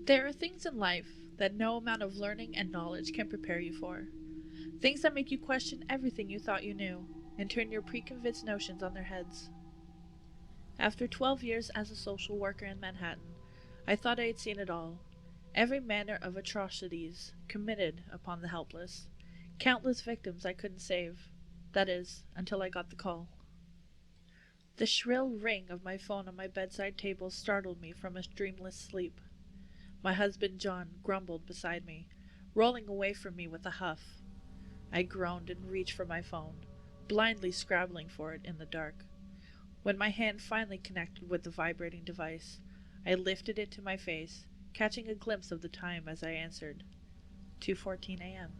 There are things in life that no amount of learning and knowledge can prepare you for. Things that make you question everything you thought you knew and turn your preconceived notions on their heads. After 12 years as a social worker in Manhattan, I thought I had seen it all. Every manner of atrocities committed upon the helpless. Countless victims I couldn't save. That is, until I got the call. The shrill ring of my phone on my bedside table startled me from a dreamless sleep. My husband John grumbled beside me, rolling away from me with a huff. I groaned and reached for my phone, blindly scrabbling for it in the dark. When my hand finally connected with the vibrating device, I lifted it to my face, catching a glimpse of the time as I answered. 2:14 a.m.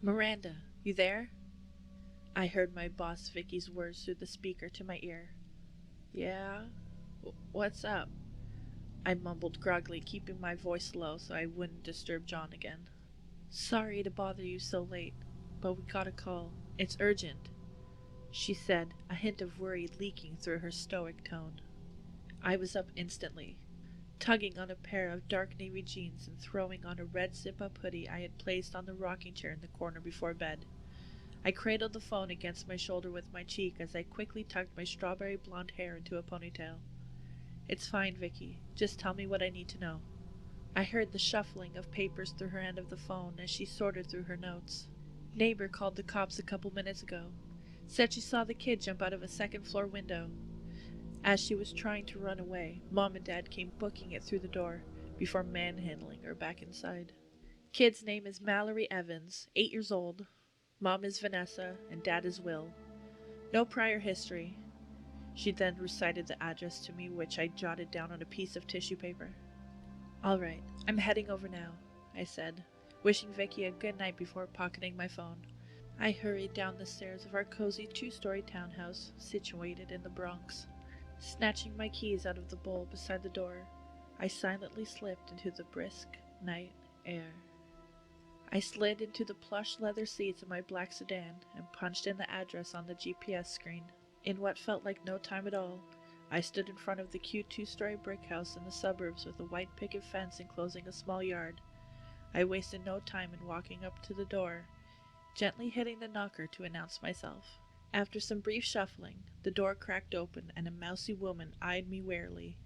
Miranda, you there? I heard my boss Vicky's words through the speaker to my ear. Yeah? What's up? I mumbled groggily, keeping my voice low so I wouldn't disturb John again. Sorry to bother you so late, but we got a call. It's urgent, she said, a hint of worry leaking through her stoic tone. I was up instantly, tugging on a pair of dark navy jeans and throwing on a red zip-up hoodie I had placed on the rocking chair in the corner before bed. I cradled the phone against my shoulder with my cheek as I quickly tucked my strawberry blonde hair into a ponytail. It's fine, Vicky. Just tell me what I need to know. I heard the shuffling of papers through her end of the phone as she sorted through her notes. Neighbor called the cops a couple minutes ago. Said she saw the kid jump out of a second-floor window. As she was trying to run away, Mom and Dad came booking it through the door before manhandling her back inside. Kid's name is Mallory Evans, 8 years old. Mom is Vanessa, and Dad is Will. No prior history. She then recited the address to me, which I jotted down on a piece of tissue paper. All right, I'm heading over now, I said, wishing Vicky a good night before pocketing my phone. I hurried down the stairs of our cozy 2-story townhouse situated in the Bronx. Snatching my keys out of the bowl beside the door, I silently slipped into the brisk night air. I slid into the plush leather seats of my black sedan and punched in the address on the GPS screen. In what felt like no time at all, I stood in front of the cute 2-story brick house in the suburbs with a white picket fence enclosing a small yard. I wasted no time in walking up to the door, gently hitting the knocker to announce myself. After some brief shuffling, the door cracked open and a mousy woman eyed me warily.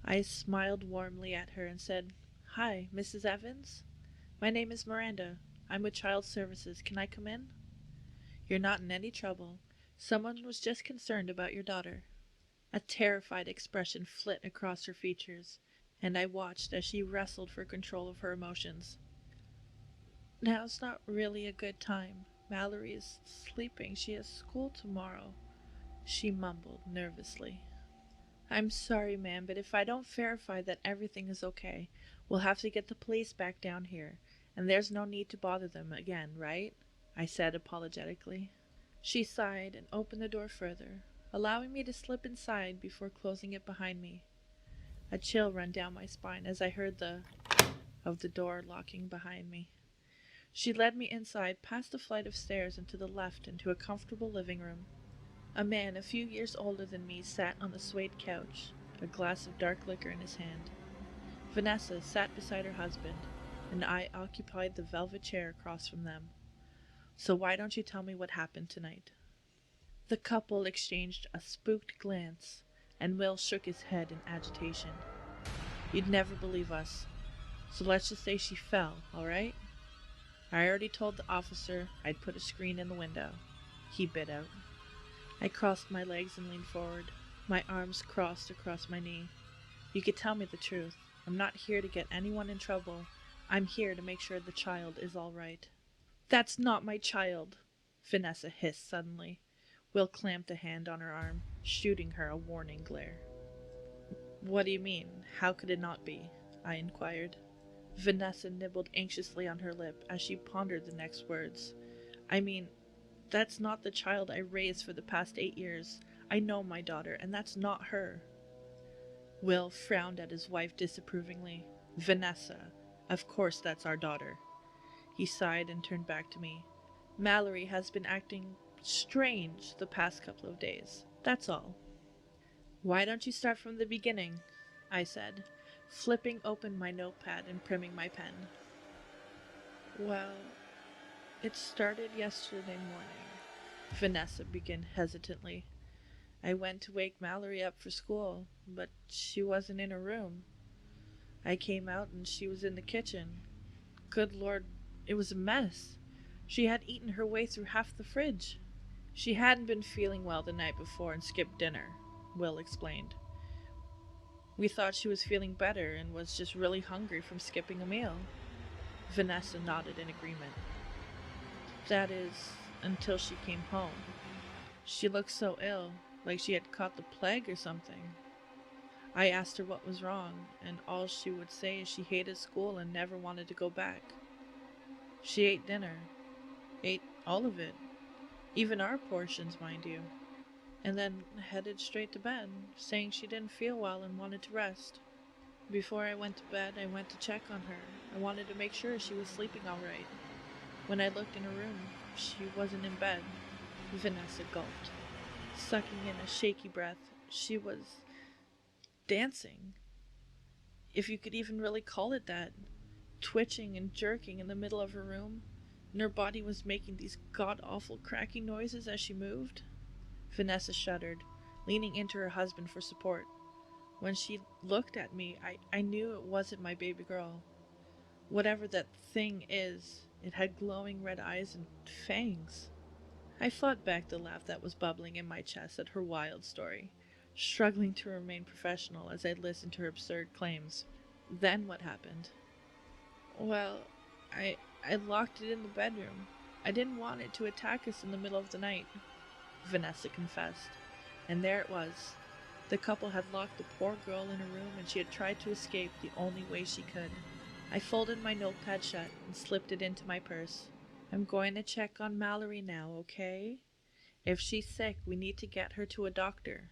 I smiled warmly at her and said, "Hi, Mrs. Evans? My name is Miranda. I'm with Child Services. Can I come in?" "You're not in any trouble. Someone was just concerned about your daughter." A terrified expression flit across her features, and I watched as she wrestled for control of her emotions. "Now's not really a good time. Mallory is sleeping. She has school tomorrow," she mumbled nervously. "I'm sorry, ma'am, but if I don't verify that everything is okay, we'll have to get the police back down here, and there's no need to bother them again, right?" I said apologetically. She sighed and opened the door further, allowing me to slip inside before closing it behind me. A chill ran down my spine as I heard the of the door locking behind me. She led me inside, past a flight of stairs and to the left into a comfortable living room. A man a few years older than me sat on the suede couch, a glass of dark liquor in his hand. Vanessa sat beside her husband, and I occupied the velvet chair across from them. "So why don't you tell me what happened tonight?" The couple exchanged a spooked glance, and Will shook his head in agitation. "You'd never believe us, so let's just say she fell, all right? I already told the officer I'd put a screen in the window," he bit out. I crossed my legs and leaned forward, my arms crossed across my knee. "You could tell me the truth. I'm not here to get anyone in trouble. I'm here to make sure the child is all right." "That's not my child," Vanessa hissed suddenly. Will clamped a hand on her arm, shooting her a warning glare. "What do you mean? How could it not be?" I inquired. Vanessa nibbled anxiously on her lip as she pondered the next words. "I mean, that's not the child I raised for the past 8 years. I know my daughter, and that's not her." Will frowned at his wife disapprovingly. "Vanessa, of course that's our daughter." He sighed and turned back to me. "Mallory has been acting strange the past couple of days. That's all." "Why don't you start from the beginning?" I said. flipping open my notepad and priming my pen. Well, it started yesterday morning, Vanessa began hesitantly. I went to wake Mallory up for school, but she wasn't in her room. I came out and she was in the kitchen. Good Lord, it was a mess. She had eaten her way through half the fridge. She hadn't been feeling well the night before and skipped dinner, Will explained. We thought she was feeling better and was just really hungry from skipping a meal. Vanessa nodded in agreement. That is, until she came home. She looked so ill, like she had caught the plague or something. I asked her what was wrong, and all she would say is she hated school and never wanted to go back. She ate dinner. Ate all of it. Even our portions, mind you. And then headed straight to bed, saying she didn't feel well and wanted to rest. Before I went to bed, I went to check on her. I wanted to make sure she was sleeping all right. When I looked in her room, she wasn't in bed. Vanessa gulped, sucking in a shaky breath. She was dancing, if you could even really call it that, twitching and jerking in the middle of her room, and her body was making these god-awful cracking noises as she moved. Vanessa shuddered, leaning into her husband for support. When she looked at me, I knew it wasn't my baby girl. Whatever that thing is, it had glowing red eyes and fangs. I fought back the laugh that was bubbling in my chest at her wild story, struggling to remain professional as I listened to her absurd claims. Then what happened? Well, I locked it in the bedroom. I didn't want it to attack us in the middle of the night, Vanessa confessed. And there it was. The couple had locked the poor girl in her room and she had tried to escape the only way she could. I folded my notepad shut and slipped it into my purse. I'm going to check on Mallory now, okay? If she's sick, we need to get her to a doctor,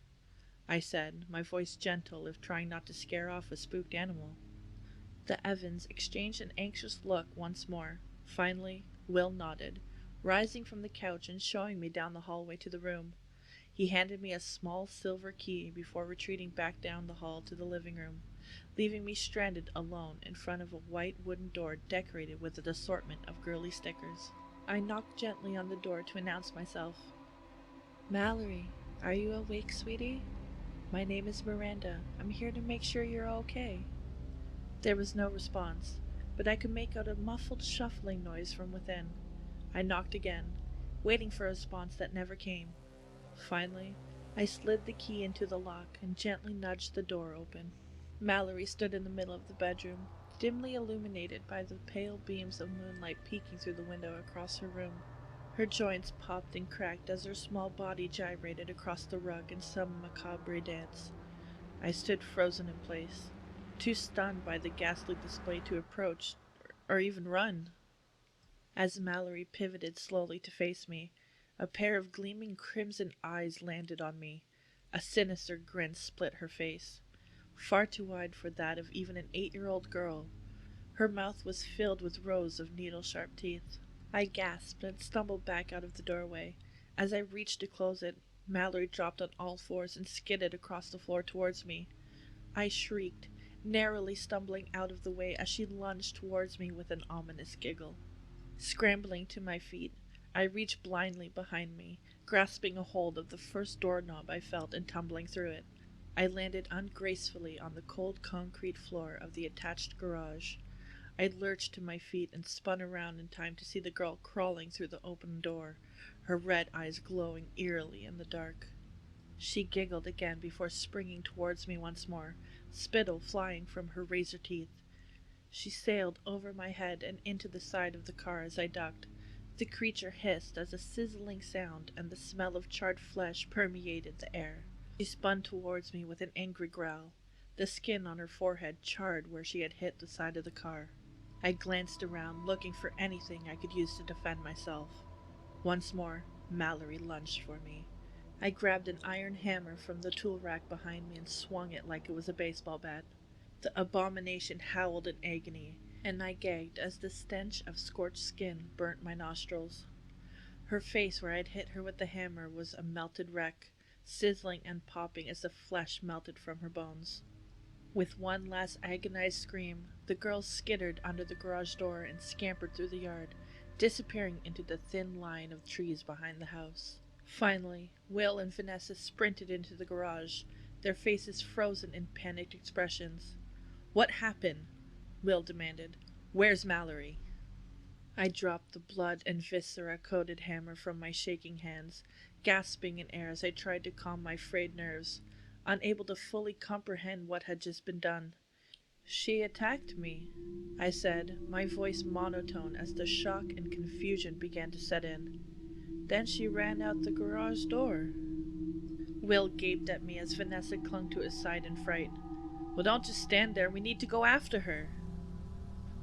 I said, my voice gentle if trying not to scare off a spooked animal. The Evans exchanged an anxious look once more. Finally, Will nodded, rising from the couch and showing me down the hallway to the room. He handed me a small silver key before retreating back down the hall to the living room, leaving me stranded alone in front of a white wooden door decorated with an assortment of girly stickers. I knocked gently on the door to announce myself. Mallory, are you awake, sweetie? My name is Miranda. I'm here to make sure you're okay. There was no response, but I could make out a muffled shuffling noise from within. I knocked again, waiting for a response that never came. Finally, I slid the key into the lock and gently nudged the door open. Mallory stood in the middle of the bedroom, dimly illuminated by the pale beams of moonlight peeking through the window across her room. Her joints popped and cracked as her small body gyrated across the rug in some macabre dance. I stood frozen in place, too stunned by the ghastly display to approach or even run. As Mallory pivoted slowly to face me, a pair of gleaming crimson eyes landed on me. A sinister grin split her face, far too wide for that of even an 8-year-old girl. Her mouth was filled with rows of needle-sharp teeth. I gasped and stumbled back out of the doorway. As I reached to close it, Mallory dropped on all fours and skidded across the floor towards me. I shrieked, narrowly stumbling out of the way as she lunged towards me with an ominous giggle. Scrambling to my feet, I reached blindly behind me, grasping a hold of the first doorknob I felt and tumbling through it. I landed ungracefully on the cold concrete floor of the attached garage. I lurched to my feet and spun around in time to see the girl crawling through the open door, her red eyes glowing eerily in the dark. She giggled again before springing towards me once more, spittle flying from her razor teeth. She sailed over my head and into the side of the car as I ducked. The creature hissed as a sizzling sound and the smell of charred flesh permeated the air. She spun towards me with an angry growl, the skin on her forehead charred where she had hit the side of the car. I glanced around, looking for anything I could use to defend myself. Once more, Mallory lunged for me. I grabbed an iron hammer from the tool rack behind me and swung it like it was a baseball bat. The abomination howled in agony, and I gagged as the stench of scorched skin burnt my nostrils. Her face where I had hit her with the hammer was a melted wreck, sizzling and popping as the flesh melted from her bones. With one last agonized scream, the girl skittered under the garage door and scampered through the yard, disappearing into the thin line of trees behind the house. Finally, Will and Vanessa sprinted into the garage, their faces frozen in panicked expressions. "What happened?" Will demanded. "Where's Mallory?" I dropped the blood and viscera-coated hammer from my shaking hands, gasping in air as I tried to calm my frayed nerves, unable to fully comprehend what had just been done. "She attacked me," I said, my voice monotone as the shock and confusion began to set in. "Then she ran out the garage door." Will gaped at me as Vanessa clung to his side in fright. "Well, don't just stand there. We need to go after her."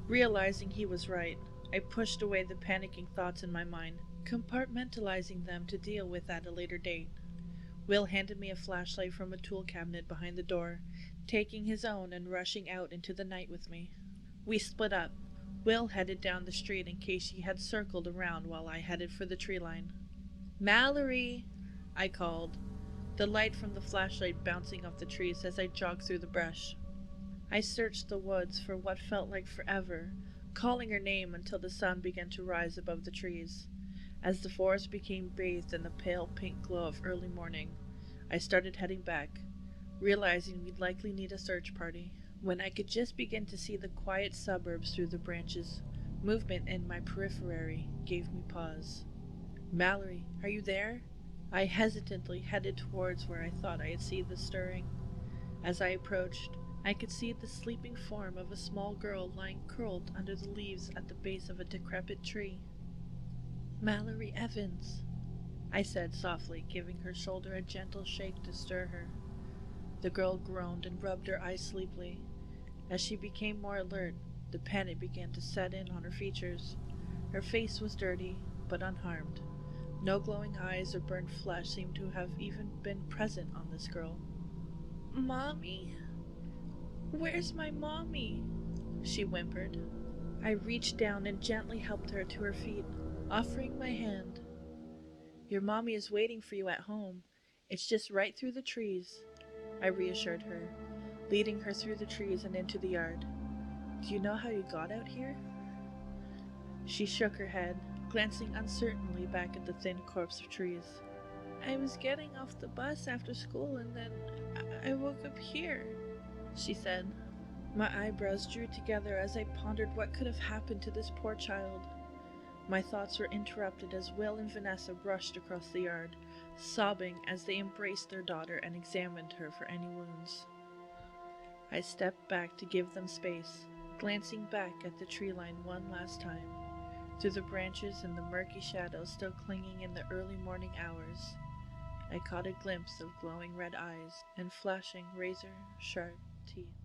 Realizing he was right, I pushed away the panicking thoughts in my mind, compartmentalizing them to deal with at a later date. Will handed me a flashlight from a tool cabinet behind the door, taking his own and rushing out into the night with me. We split up. Will headed down the street in case he had circled around while I headed for the tree line. "Mallory!" I called, the light from the flashlight bouncing off the trees as I jogged through the brush. I searched the woods for what felt like forever, calling her name until the sun began to rise above the trees. As the forest became bathed in the pale pink glow of early morning, I started heading back, realizing we'd likely need a search party. When I could just begin to see the quiet suburbs through the branches, movement in my periphery gave me pause. "Mallory, are you there?" I hesitantly headed towards where I thought I had seen the stirring. As I approached, I could see the sleeping form of a small girl lying curled under the leaves at the base of a decrepit tree. "Mallory Evans," I said softly, giving her shoulder a gentle shake to stir her. The girl groaned and rubbed her eyes sleepily. As she became more alert, the panic began to set in on her features. Her face was dirty, but unharmed. No glowing eyes or burned flesh seemed to have even been present on this girl. "Mommy? Where's my mommy?" she whimpered. I reached down and gently helped her to her feet, offering my hand. "Your mommy is waiting for you at home. It's just right through the trees," I reassured her, leading her through the trees and into the yard. "Do you know how you got out here?" She shook her head, glancing uncertainly back at the thin corpse of trees. "I was getting off the bus after school and then I woke up here," she said. My eyebrows drew together as I pondered what could have happened to this poor child. My thoughts were interrupted as Will and Vanessa rushed across the yard, sobbing as they embraced their daughter and examined her for any wounds. I stepped back to give them space, glancing back at the tree line one last time. Through the branches and the murky shadows still clinging in the early morning hours, I caught a glimpse of glowing red eyes and flashing razor-sharp teeth.